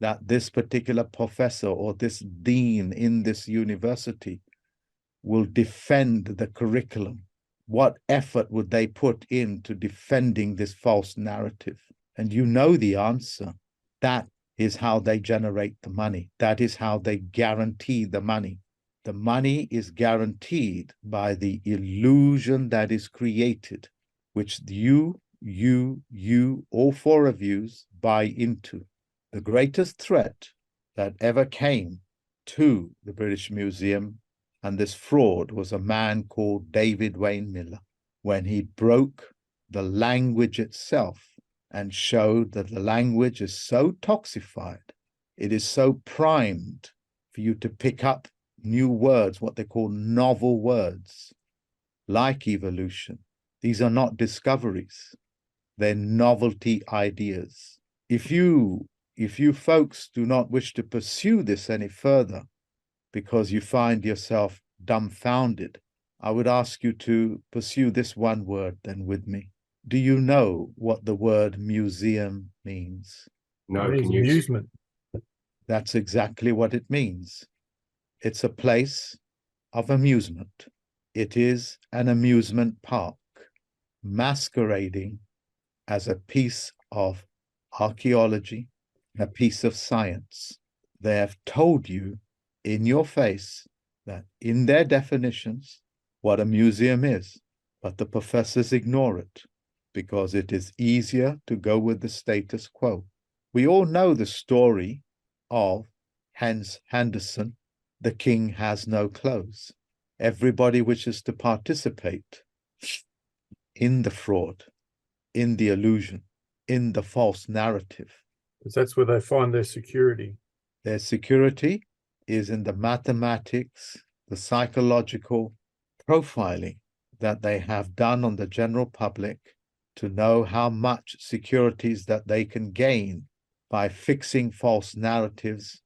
that this particular professor or this dean in this university will defend the curriculum? What effort would they put into defending this false narrative? And you know the answer. That is how they generate the money. That is how they guarantee the money. The money is guaranteed by the illusion that is created, which you, all four of you buy into. The greatest threat that ever came to the British Museum and this fraud was a man called David Wayne Miller, when he broke the language itself and showed that the language is so toxified, it is so primed for you to pick up new words, what they call novel words, like evolution. These are not discoveries, they're novelty ideas. If you folks do not wish to pursue this any further because you find yourself dumbfounded, I would ask you to pursue this one word then with me. Do you know what the word museum means? No, It means can you? amusement. That's exactly what it means. It's a place of amusement. It is an amusement park masquerading as a piece of archaeology, a piece of science. They have told you in your face that in their definitions what a museum is, but the professors ignore it because it is easier to go with the status quo. We all know the story of Hans Andersen, The King Has No Clothes. Everybody wishes to participate in the fraud, in the illusion, in the false narrative. Because that's where they find their security. Their security is in the mathematics, the psychological profiling that they have done on the general public to know how much securities that they can gain by fixing false narratives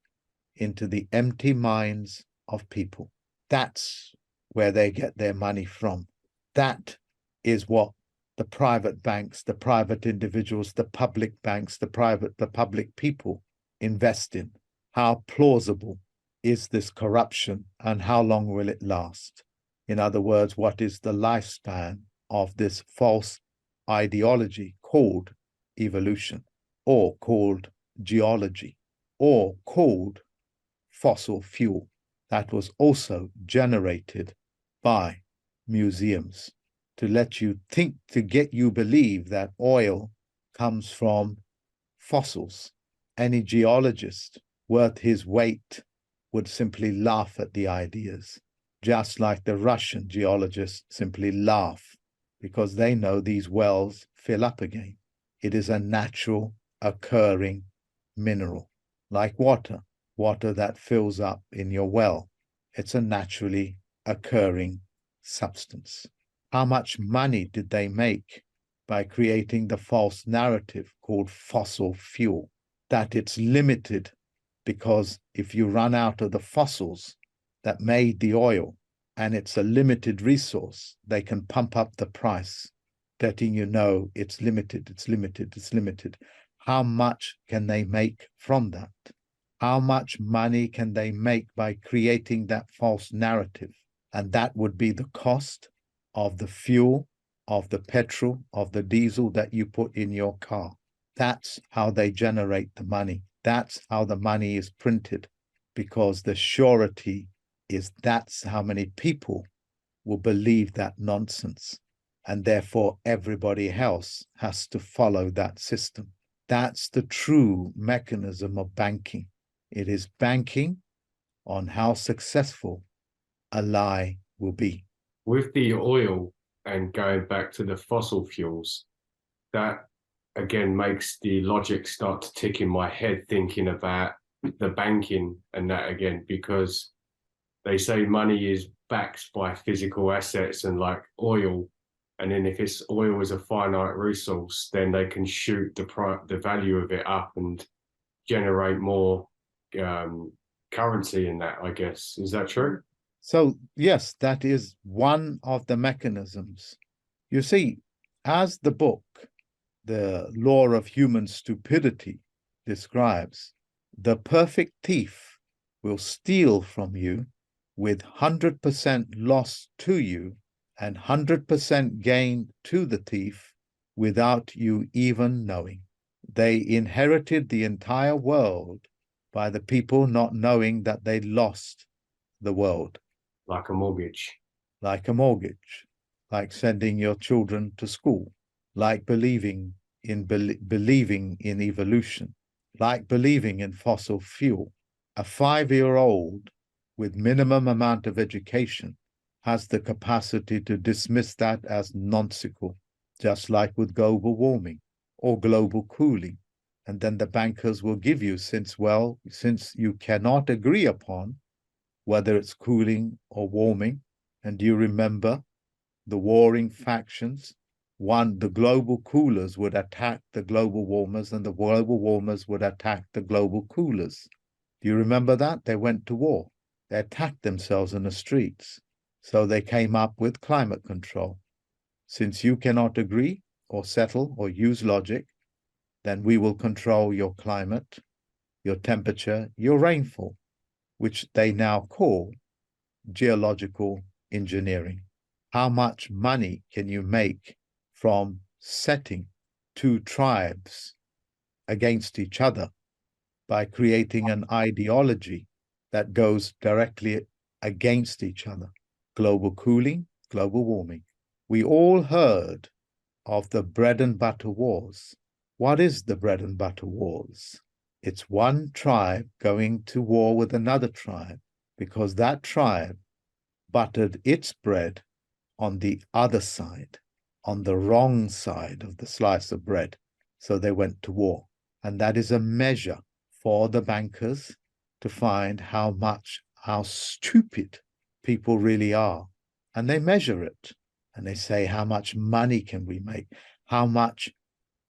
into the empty minds of people. That's where they get their money from. That is what the private banks, the private individuals, the public banks, the public people invest in. How plausible is this corruption and how long will it last? In other words, what is the lifespan of this false ideology called evolution, or called geology, or called fossil fuel, that was also generated by museums to let you think, to get you believe that oil comes from fossils. Any geologist worth his weight would simply laugh at the ideas, just like the Russian geologists simply laugh because they know these wells fill up again. It is a natural occurring mineral, like water that fills up in your well. It's a naturally occurring substance. How much money did they make by creating the false narrative called fossil fuel? That it's limited because if you run out of the fossils that made the oil and it's a limited resource, they can pump up the price, letting you know it's limited, it's limited, it's limited. How much can they make from that? How much money can they make by creating that false narrative? And that would be the cost of the fuel, of the petrol, of the diesel that you put in your car. That's how they generate the money. That's how the money is printed, because the surety is that's how many people will believe that nonsense. And therefore, everybody else has to follow that system. That's the true mechanism of banking. It is banking on how successful a lie will be. With the oil and going back to the fossil fuels, that again makes the logic start to tick in my head, thinking about the banking and that again, because they say money is backed by physical assets and like oil. And then if it's oil is a finite resource, then they can shoot the value of it up and generate more currency in that, I guess. Is that true? So yes, that is one of the mechanisms. You see, as the book, The Law of Human Stupidity, describes, The perfect thief will steal from you with 100% loss to you and 100% gain to the thief without you even knowing. They inherited the entire world by the people not knowing that they lost the world. Like a mortgage. Like a mortgage, like sending your children to school, like believing in evolution, like believing in fossil fuel. A 5-year-old with minimum amount of education has the capacity to dismiss that as nonsensical, just like with global warming or global cooling. And then the bankers will give you, since you cannot agree upon whether it's cooling or warming. And do you remember the warring factions? The global coolers would attack the global warmers, and the global warmers would attack the global coolers. Do you remember that? They went to war. They attacked themselves in the streets. So they came up with climate control. Since you cannot agree or settle or use logic, then we will control your climate, your temperature, your rainfall, which they now call geological engineering. How much money can you make from setting two tribes against each other by creating an ideology that goes directly against each other? Global cooling, global warming. We all heard of the bread and butter wars. What is the bread and butter wars? It's one tribe going to war with another tribe because that tribe buttered its bread on the other side, on the wrong side of the slice of bread. So they went to war. And that is a measure for the bankers to find how stupid people really are. And they measure it. And they say, how much money can we make? How much